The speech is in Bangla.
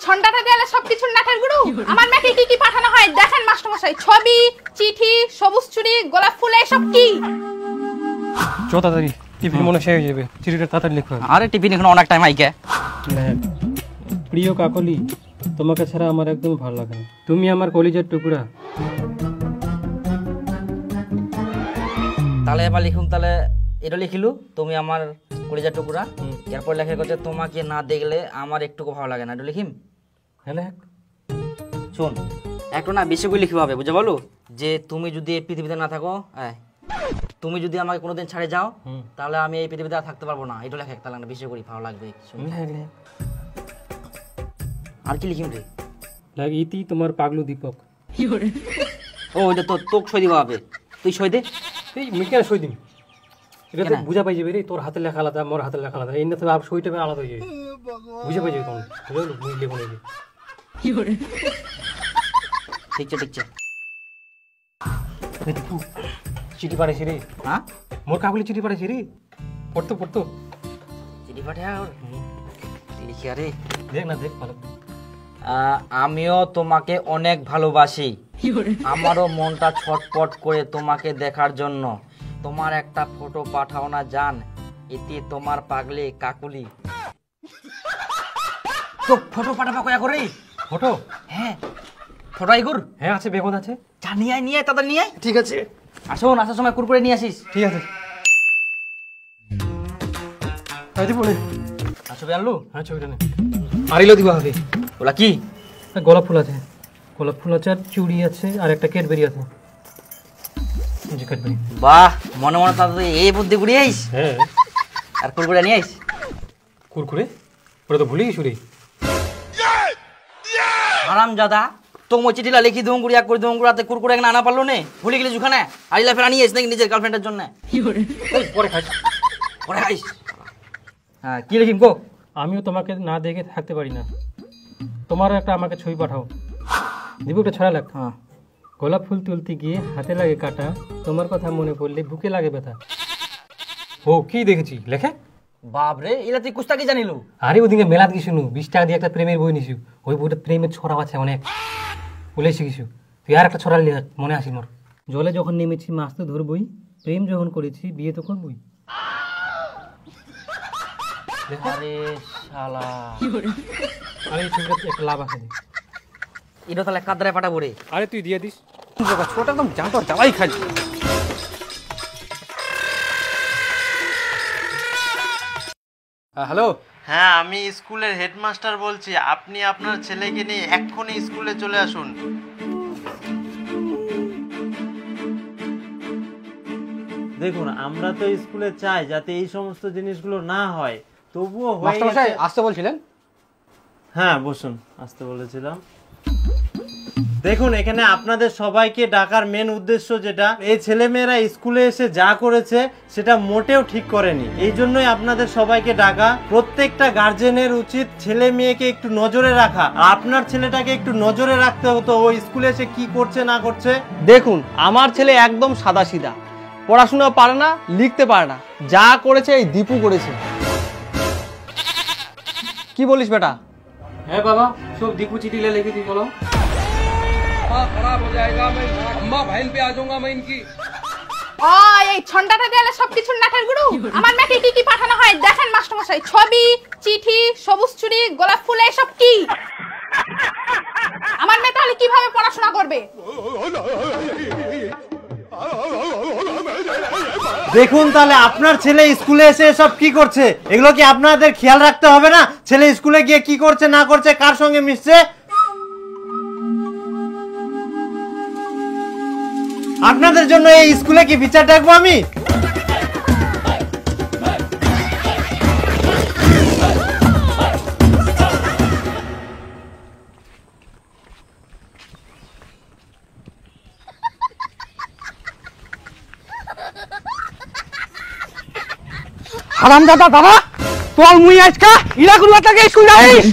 ছন্দাটা দেয়ালে সবকিছু নাটের গুরু। আমার মেয়েকে কি কি পাঠানো হয় দেখেন মাস্টারমশাই, ছবি, চিঠি, সবুজ চুড়ি, গোলাপ ফুল, এসব কি? চো তাড়াতাড়ি, টিফিন মনে শেষ হয়ে যাবে, চিঠিটা তাড়াতাড়ি লিখো। আরে টিফিন এখন অনেক টাইম আইকে। প্রিয় কাকলি, তোমাকে ছাড়া আমার একদম ভালো লাগে না, তুমি আমার কলিজার টুকরা। তাহলে এবার লিখুন, তাহলে এটা লিখিলু, তুমি আমার কলিজার টুকরা। এরপর লেখা করছে তোমাকে না দেখলে আমার একটুকু ভালো লাগে না, এটা লিখিম। হ্যাঁ শোন, একটু না বেশি করে লিখতে হবে, বুঝে বলো, যে তুমি যদি এই পৃথিবীতে না থাকো, তুমি যদি আমাকে কোনোদিন ছাড়ে যাও, তাহলে আমি এই পৃথিবীতে আর থাকতে পারবো না। এটা লেখা তাহলে না বেশি করে ভালো লাগবে। আর কি লিখিম রে? ইতি তোমার পাগলু দীপক। ও ওইটা তো তোক সই দিবা হবে, তুই সই দে। এই মিকেন সই দিম, এটা তো বুঝা পাই যাবে রে, তোর হাতের লেখা আলাদা, মোর হাতের লেখা আলাদা, এই না তো আপ সইটা আলাদা হয়ে যাবে, বুঝে পাই যাবে তখন, বুঝলো বুঝলে কোন ঠিকছে ঠিকছে। চিঠি পাঠাইছি রে। হ্যাঁ, মোর কাকলি চিঠি পাঠাইছি রে, পড়তো পড়তো চিঠি পাঠা লিখি। আরে দেখ না, দেখ ভালো। আমিও তোমাকে অনেক ভালোবাসি, আমারও মনটা ছটপট করে তোমাকে দেখার জন্য। তোমার একটা ফটো পাঠাও না জান, এতে তোমার পাগলে কাকুলি। তো ফটো পাঠাবা কয়া করে? ফটো? হ্যাঁ ফটো আইগুর। হ্যাঁ আছে, বেগুন আছে। যা নিয়ে আয়, নিয়ে আয়, তাদের নিয়ে আয়। ঠিক আছে, আসুন, আসার সময় কুরকুরে নিয়ে আসিস। ঠিক আছে। বলে ছবি আনলু? হ্যাঁ ছবিটা নে, আরিলো দিবা হবে। ওলা কি? গোলাপ ফুল আছে, গোলাপ ফুল আছে, আর চুড়ি আছে, আর একটা ক্যাডবেরি আছে। বাহ, মনে মনে তাদের এই বুদ্ধি ঘুরে আইস। হ্যাঁ, আর কুরকুরে নিয়ে আইস। কুরকুরে? ওটা তো ভুলে গেছি রে। আরাম জাদা, তোমার চিঠিটা লিখি দুম গুড়িয়া করে দুম গুড়াতে কুরকুরে না আনা পারলো নে, ভুলে গেলি ওখানে। আইলা ফেরা নিয়ে আইস নাকি নিজের গার্লফ্রেন্ডের জন্য? পরে খাইস, পরে খাইস। হ্যাঁ কি লিখিম কো? আমিও তোমাকে না দেখে থাকতে পারি না, তোমারও একটা আমাকে ছবি পাঠাও। দিব একটা ছড়া লেখ। হ্যাঁ, গোলাপ ফুল তুলতে গিয়ে হাতে লাগে কাটা, তোমার কথা মনে পড়লে বুকে লাগে ব্যথা। ও কি দেখেছি লেখে? বাপরে, এলা তুই কুস্তা কি জানিলু? আরে ওদিকে মেলাত গেছি, 20 টাকা দিয়ে একটা প্রেমের বই নিছু, ওই বইটা প্রেমের ছড়া আছে অনেক, বলে শিখিছু। তুই আর একটা ছড়া লেখ, মনে আসি মোর। জলে যখন নেমেছি মাছ তো ধরবই, প্রেম যখন করেছি বিয়ে তো করবই। আরে শালা, আরে এই ছবিটা একটা লাভ আছে, এটা তাহলে কাদরায় পাঠাবো রে। আরে তুই দিয়ে দিস, ছোট একদম জাঁতো জ্বালাই খাই। হ্যালো, হ্যাঁ আমি স্কুলের হেডমাস্টার বলছি, আপনি আপনার ছেলেকে নিয়ে এক্ষুনি স্কুলে চলে আসুন। দেখুন, আমরা তো স্কুলে চাই যাতে এই সমস্ত জিনিসগুলো না হয়, তবুও আসতে বলছিলেন? হ্যাঁ বসুন, আসতে বলেছিলাম। দেখুন, এখানে আপনাদের সবাইকে ডাকার মেন উদ্দেশ্য যেটা, এই ছেলেমেয়েরা স্কুলে এসে যা করেছে সেটা মোটেও ঠিক করেনি, এই জন্যই আপনাদের সবাইকে ডাকা। প্রত্যেকটা গার্জেনের উচিত ছেলে মেয়েকে একটু নজরে রাখা, আর আপনার ছেলেটাকে একটু নজরে রাখতে হতো ও স্কুলে এসে কি করছে না করছে। দেখুন, আমার ছেলে একদম সাদাসিধা, পড়াশোনা পারে না, লিখতে পারে না, যা করেছে এই দীপু করেছে। কি বলিস বেটা? হ্যাঁ বাবা, সব দীপু চিঠি লিখে দিই, বলো। खराब हो जाएगा, मैं अम्मा बहन पे आ जाऊंगा मैं इनकी। ও এই ছন্দাটা দেয়ালে সবকিছু নাটের গুরু। আমার মেয়েকে কি কি পাঠানো হয় দেখেন মাস্টারমশাই, ছবি, চিঠি, সবুজ চুড়ি, গোলাপ ফুল, এসব কি? আমার মেয়ে তাহলে কিভাবে পড়াশোনা করবে? দেখুন, তাহলে আপনার ছেলে স্কুলে এসে এসব কি করছে, এগুলো কি আপনাদের খেয়াল রাখতে হবে না? ছেলে স্কুলে গিয়ে কি করছে না করছে, কার সঙ্গে মিশছে? আপনাদের জন্য এই স্কুলে কি বিচার ডাকবো আমি? হারামজাদা দাদা, তোর মুই আজকা ইলাকুর বাতাকে স্কুল যাইস।